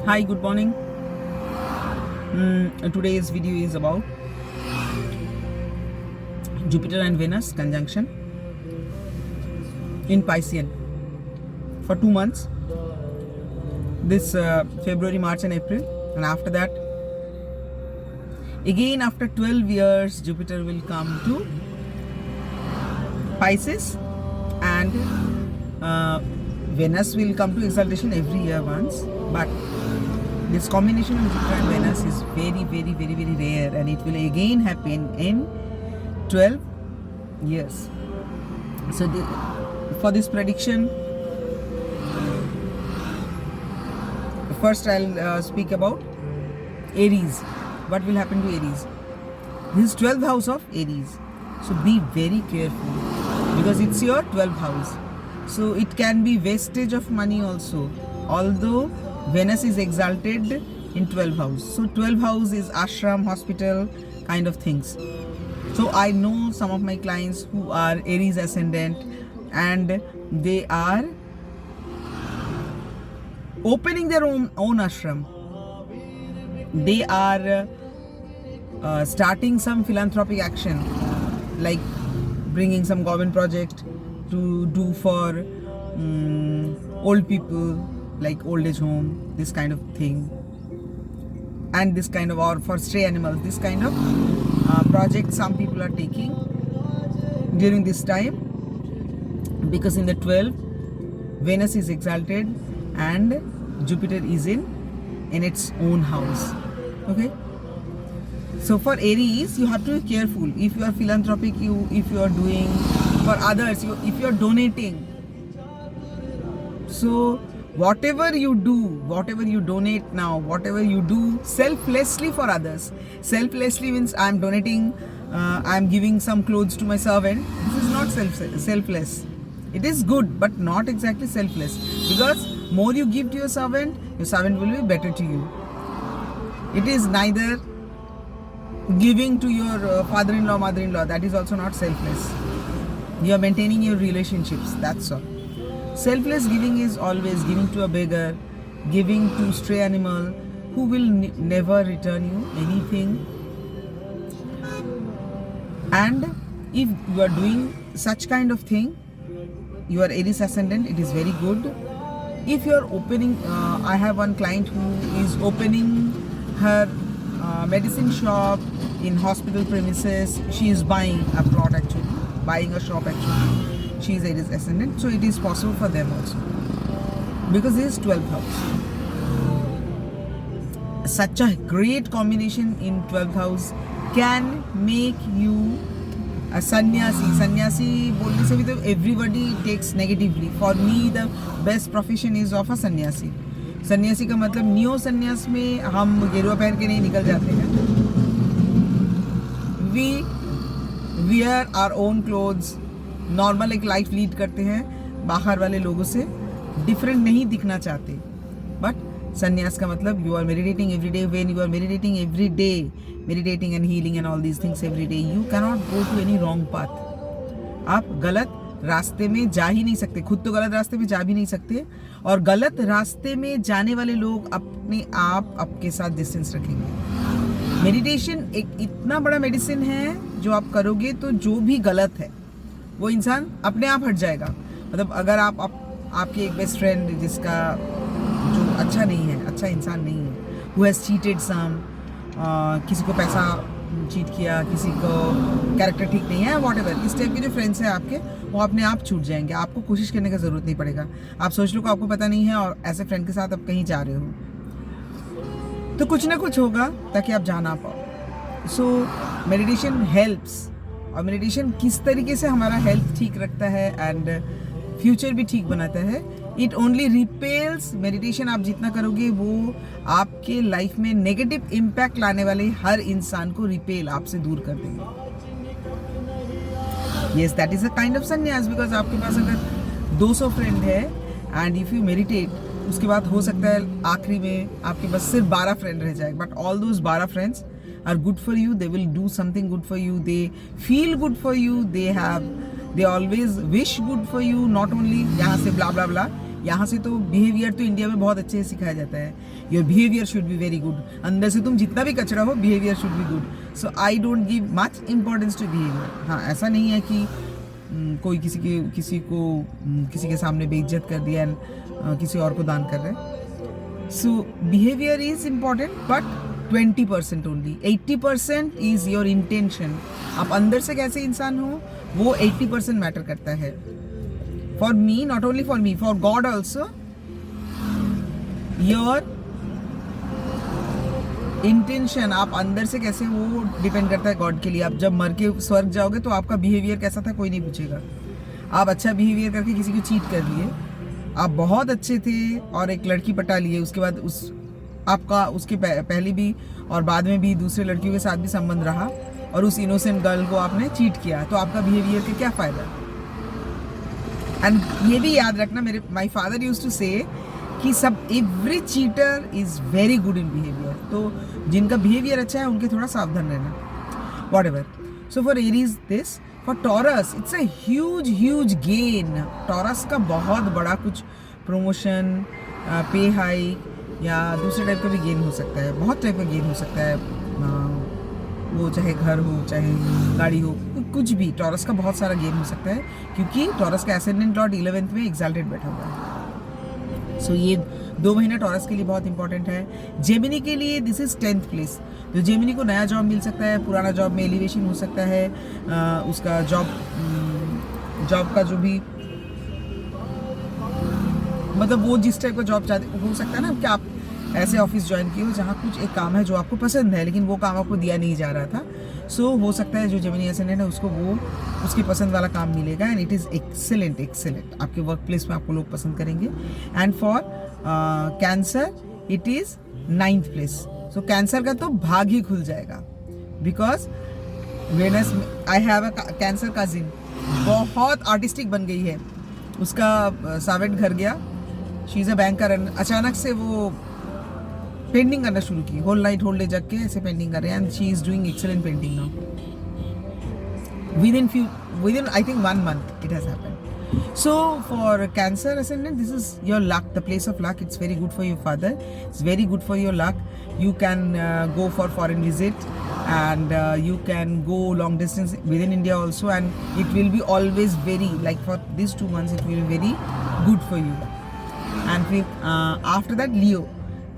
Hi, good morning. Today's video is about Jupiter and Venus conjunction in Piscean for 2 months, this February, March and April, and after that again after 12 years Jupiter will come to Pisces and Venus will come to exaltation every year once, but this combination of Jupiter and Venus is very rare, and it will again happen in 12 years. So for this prediction, first I'll speak about Aries. What will happen to Aries? This is 12th house of Aries. So be very careful because it's your 12th house. So it can be wastage of money also. Although Venus is exalted in 12th house. So 12th house is ashram, hospital kind of things. So I know some of my clients who are Aries ascendant and they are opening their own ashram. They are starting some philanthropic action, like bringing some government project to do for old people, like old age home, this kind of thing, and this kind of, or for stray animals, this kind of project some people are taking during this time, because in the 12th Venus is exalted and Jupiter is in its own house. Okay, so for Aries you have to be careful. If you are philanthropic, if you are doing for others, if you are donating, so whatever you do, whatever you donate now, whatever you do selflessly for others. Selflessly means I am donating, I am giving some clothes to my servant. This is not selfless. It is good, but not exactly selfless, because more you give to your servant will be better to you. It is neither giving to your father-in-law, mother-in-law. That is also not selfless. You are maintaining your relationships. That's all. Selfless giving is always giving to a beggar, giving to stray animal who will never return you anything. And if you are doing such kind of thing, you are Aries ascendant, it is very good. If you are opening, I have one client who is opening her medicine shop in hospital premises. She is buying a plot actually, buying a shop actually. She is Aries ascendant, so it is possible for them also, because this is 12th house. Such a great combination in 12th house can make you a sannyasi. Sannyasi बोलने से भी तो everybody takes negatively. For me the best profession is of a sannyasi. सन्यासी का मतलब neo सन्यास में हम गेरुआ पहन के नहीं निकल जाते हैं. We wear our own clothes. Normal एक लाइफ लीड करते हैं, बाहर वाले लोगों से डिफरेंट नहीं दिखना चाहते. बट संन्यास का मतलब you are meditating every day. When you are meditating every day, meditating and healing and all these things every day, you can not go to any wrong path. आप गलत रास्ते में जा ही नहीं सकते. खुद तो गलत रास्ते में जा भी नहीं सकते, और गलत रास्ते में जाने वाले लोग अपने आप आपके साथ डिस्टेंस रखेंगे. मेडिटेशन एक इतना बड़ा मेडिसिन है, जो आप करोगे तो जो भी गलत है वो इंसान अपने आप हट जाएगा. मतलब अगर आपके एक बेस्ट फ्रेंड जिसका जो अच्छा नहीं है, अच्छा इंसान नहीं है, हु हैज़ चीटेड सम, किसी को पैसा चीट किया, किसी को कैरेक्टर ठीक नहीं है, वॉट एवर, इस टाइप के जो फ्रेंड्स हैं आपके, वो अपने आप छूट जाएंगे. आपको कोशिश करने का ज़रूरत नहीं पड़ेगा. आप सोच लो कि आपको पता नहीं है और ऐसे फ्रेंड के साथ आप कहीं जा रहे हो, तो कुछ ना कुछ होगा ताकि आप जा ना पाओ. So meditation helps. और मेडिटेशन किस तरीके से हमारा हेल्थ ठीक रखता है एंड फ्यूचर भी ठीक बनाता है. It only repels. मेडिटेशन आप जितना करोगे वो आपके लाइफ में नेगेटिव इम्पैक्ट लाने वाले हर इंसान को रिपेल, आपसे दूर कर देंगे. Yes, that is a kind of संन्यास. बिकॉज आपके पास अगर 200 फ्रेंड है एंड इफ यू मेडिटेट, उसके बाद हो सकता है आखिरी में आपके पास सिर्फ 12 फ्रेंड रह जाए, but all those 12 friends are good for you. They will do something good for you. They feel good for you. They always wish good for you. Not only यहाँ से blah blah blah. यहाँ से तो behaviour तो India में बहुत अच्छे से सिखाया जाता है, your behaviour should be very good, अंदर से तुम जितना भी कचरा हो behaviour should be good. So I don't give much importance to behaviour. हाँ, ऐसा नहीं है कि कोई किसी के सामने बेइज्जत कर दिया एंड किसी और को दान कर रहे हैं। So behaviour is important but 20% only, 80% is your intention. आप अंदर से कैसे इंसान हो वो 80% मैटर करता है। For me, not only for me, for God also, your intention, आप अंदर से कैसे हो वो डिपेंड करता है गॉड के लिए। आप जब मर के स्वर्ग जाओगे तो आपका बिहेवियर कैसा था कोई नहीं पूछेगा। आप अच्छा बिहेवियर करके किसी को चीट कर लिए, आप बहुत अच्छे थे और एक लड़की पटा लिए, उसके बाद उसके पहले भी और बाद में भी दूसरे लड़कियों के साथ भी संबंध रहा और उस इनोसेंट गर्ल को आपने चीट किया, तो आपका बिहेवियर का क्या फ़ायदा। एंड ये भी याद रखना, माई फादर यूज्ड टू से कि every cheater is very good in behaviour. तो जिनका बिहेवियर अच्छा है उनके थोड़ा सावधान रहना। What ever. So for Aries this, for taurus it's a huge gain. Taurus का बहुत बड़ा कुछ प्रमोशन, पे हाई या दूसरे टाइप का भी गेन हो सकता है, बहुत टाइप का गेन हो सकता है। वो चाहे घर हो चाहे गाड़ी हो, कुछ भी टॉरस का बहुत सारा गेन हो सकता है क्योंकि टॉरस का एसेंडेंट लॉर्ड 11th में एग्जाल्टेड बैठा हुआ है। सो ये 2 महीना टॉरस के लिए बहुत इंपॉर्टेंट है। जेमिनी के लिए दिस इज 10th प्लेस। तो जेमिनी को नया जॉब मिल सकता है, पुराना जॉब में एलिवेशन हो सकता है, उसका जॉब का जो भी मतलब वो जिस टाइप का जॉब चाहते हो सकता है ना कि आप ऐसे ऑफिस ज्वाइन किए हो जहाँ कुछ एक काम है जो आपको पसंद है लेकिन वो काम आपको दिया नहीं जा रहा था। सो हो सकता है जो जेमिनी एसेंडेंट है उसको वो उसकी पसंद वाला काम मिलेगा एंड इट इज़ एक्सेलेंट। आपके वर्क प्लेस में आपको लोग पसंद करेंगे। And for cancer it is 9th place. So cancer का तो भाग ही खुल जाएगा because Venus, I have a cancer cousin, बहुत आर्टिस्टिक बन गई है। उसका सावेट घर गया, शी इज़ अ बैंकर, अचानक से वो पेंटिंग करना शुरू की, होल नाइट होल डे जग के ऐसे पेंटिंग कर रहे हैं and she is doing excellent painting now. within I think 1 month it has happened. So for Cancer ascendant, this is your luck, the place of luck. It's very good for your father, it's very good for your luck. You can go for foreign visit and you can go long distance within India also, and it will be always very, like for these 2 months it will be very good for you. And after that Leo,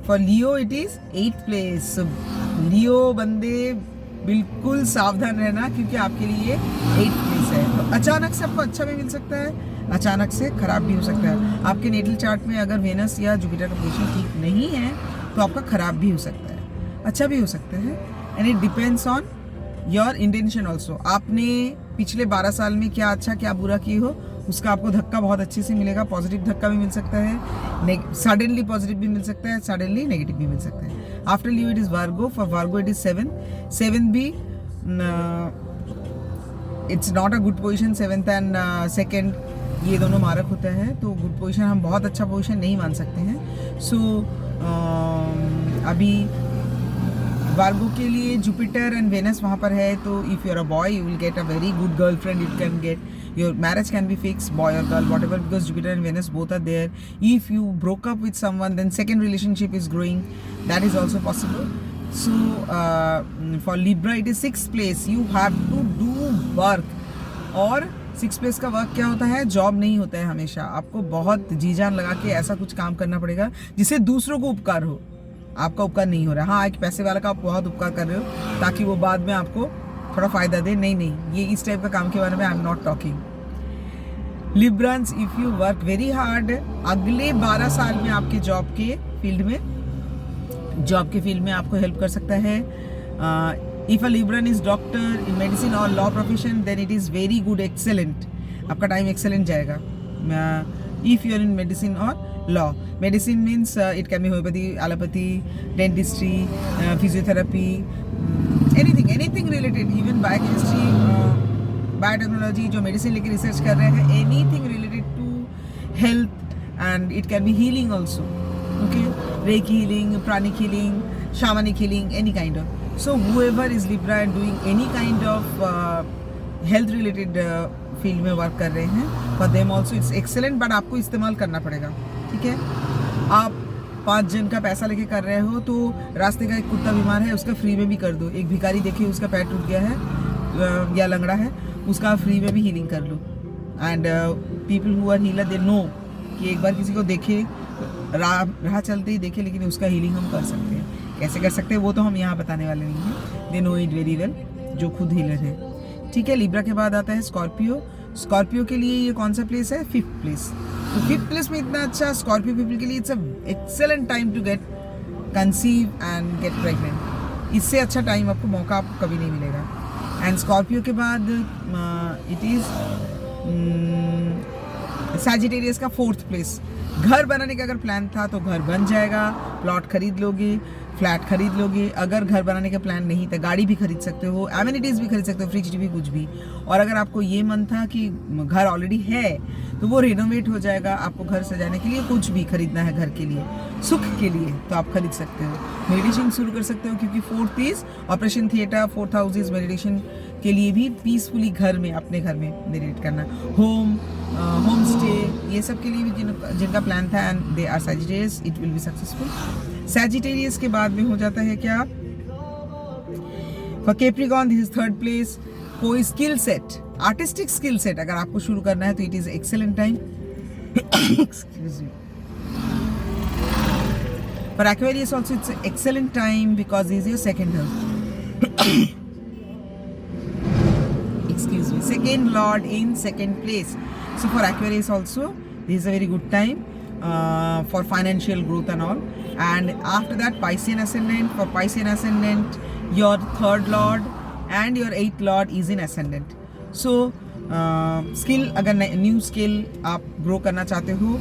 for Leo it is 8th place. So Leo बंदे बिल्कुल सावधान रहना क्योंकि आपके लिए 8th place है। तो अचानक से आपको अच्छा भी मिल सकता है, अचानक से खराब भी हो सकता है। आपके नेटल चार्ट में अगर वेनस या जुपिटर का पोजीशन ठीक नहीं है तो आपका खराब भी हो सकता है, अच्छा भी हो सकता है। And it depends on your intention also. आपने पिछले 12 साल में क्या अच्छा क्या बुरा किए हो उसका आपको धक्का बहुत अच्छे से मिलेगा। पॉजिटिव धक्का भी मिल सकता है, सडनली पॉजिटिव भी मिल सकता है, सडनली नेगेटिव भी मिल सकता है। After Leo it is Virgo, for Virgo it is 7th भी it's not a good position. 7th and 2nd ये दोनों मारक होता है तो गुड पोजिशन हम बहुत अच्छा पोजिशन नहीं मान सकते हैं। सो अभी वार्गो के लिए जुपिटर एंड वेनस वहाँ पर है, तो if you are a boy you will get a very good girlfriend, you can get your marriage can be fixed, boy or girl, whatever, because Jupiter and Venus both are there. If you broke up with someone, then second relationship is growing, that is also possible. So for Libra it is 6th place. You have to do work. और 6th place का work क्या होता है? Job नहीं होता है हमेशा। आपको बहुत जी जान लगा के ऐसा कुछ काम करना पड़ेगा जिससे दूसरों को उपकार हो, आपका उपकार नहीं हो रहा। हाँ, एक पैसे वाला का आप बहुत उपकार कर रहे हो ताकि वो बाद में आपको थोड़ा फ़ायदा दे। नहीं, ये इस टाइप का काम के बारे में I am not talking. Librans, if you work very hard, अगले 12 साल में आपके जॉब के फील्ड में आपको हेल्प कर सकता है। If a Libran is doctor in medicine और law profession then it is very good, excellent, आपका टाइम एक्सेलेंट जाएगा। If you are in medicine और law, medicine means it can be homeopathy, allopathy, dentistry, physiotherapy, anything related, even biochemistry, biotechnology, जो medicine लेके research कर रहे हैं, anything related to health and it can be healing also, okay, reiki healing, pranic healing, shamanic healing, any kind of. So whoever is Libra and doing any kind of health related field में work कर रहे हैं, for them also it's excellent, but आपको इस्तेमाल करना पड़ेगा। ठीक है। आप 5 जन का पैसा लेके कर रहे हो तो रास्ते का एक कुत्ता बीमार है उसका फ्री में भी कर दो। एक भिखारी देखे उसका पैर टूट गया है या लंगड़ा है, उसका फ्री में भी हीलिंग कर लो। And people who are healer they know कि एक बार किसी को देखे, राह चलते ही देखे, लेकिन उसका हीलिंग हम कर सकते हैं। कैसे कर सकते हैं वो तो हम यहाँ बताने वाले नहीं हैं, they know it very well, जो खुद हीलर है, ठीक है। लिब्रा के बाद आता है स्कॉर्पियो। स्कॉर्पियो के लिए ये कौन सा प्लेस है? 5th place. तो 5th प्लेस में इतना अच्छा स्कॉर्पियो पीपल के लिए it's a excellent time to get conceive and get pregnant. इससे अच्छा टाइम आपको मौका आपको कभी नहीं मिलेगा। एंड स्कॉर्पियो के बाद इट इज सैजिटेरियस का 4th प्लेस। घर बनाने का अगर प्लान था तो घर बन जाएगा, प्लॉट खरीद लोगे, फ्लैट खरीद लोगे। अगर घर बनाने का प्लान नहीं था, गाड़ी भी खरीद सकते हो, एमिनिटीज़ भी खरीद सकते हो, फ्रिज भी, कुछ भी। और अगर आपको ये मन था कि घर ऑलरेडी है तो वो रिनोवेट हो जाएगा, आपको घर सजाने के लिए कुछ भी खरीदना है घर के लिए, सुख के लिए, तो आप खरीद सकते हो। मेडिटेशन शुरू कर सकते हो क्योंकि 4th is operation theatre, 4th house is meditation के लिए भी पीसफुली घर में, अपने घर में मेडिटेट करना। होम स्टे, ये सब के लिए भी जिनका प्लान था and they are Sagittarius, it will be successful. Sagittarius के बाद में हो जाता है क्या? For Capricorn this is 3rd place. कोई skill set, artistic skill set अगर आपको शुरू करना है तो it is excellent time. Excuse me. For Aquarius also it's an excellent time because this is your 2nd house. Excuse me, 2nd lord in 2nd place. So for Aquarius also this is a very good time for financial growth and all. And after that Piscean ascendant. For Piscean ascendant your 3rd lord and your 8th lord is in ascendant. So skill, अगर new skill आप grow करना चाहते हो,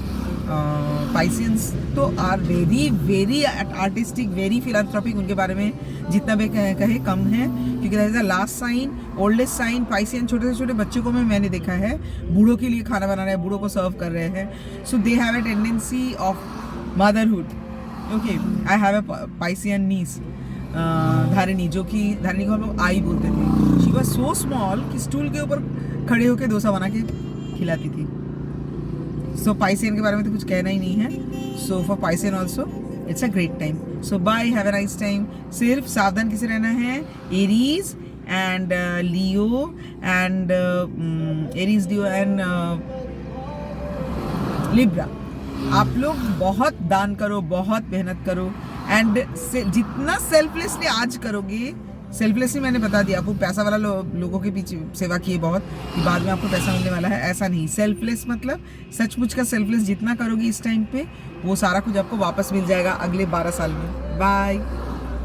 Pisceans तो are very very artistic, very philanthropic. उनके बारे में जितना भी कहे कम है, क्योंकि that is the last sign, oldest sign. Piscean छोटे से छोटे बच्चों को मैंने देखा है, बूढ़ों के लिए खाना बना रहे हैं, बूढ़ों को सर्व कर रहे हैं। So they have a tendency of motherhood. Okay, I have a Piscean niece, Dharini, जो कि धारिणी को हम लोग आई बोलते थे। शी वॉज सो स्मॉल कि स्टूल के ऊपर खड़े होकर डोसा बना के खिलाती थी। सो पाइसियन के बारे में तो कुछ कहना ही नहीं है। So for Piscean also it's a great time. So bye, have a nice time. सिर्फ सावधान किसे रहना है? Aries and Leo and Aries, Leo and Libra. आप लोग बहुत दान करो, बहुत मेहनत करो, एंड जितना सेल्फलेसली आज करोगे, सेल्फलेसली मैंने बता दिया आपको, पैसा वाला लोगों के पीछे सेवा किए बहुत कि बाद में आपको पैसा मिलने वाला है, ऐसा नहीं। सेल्फलेस मतलब सचमुच का सेल्फलेस जितना करोगे इस टाइम पे, वो सारा कुछ आपको वापस मिल जाएगा अगले 12 साल में। बाय।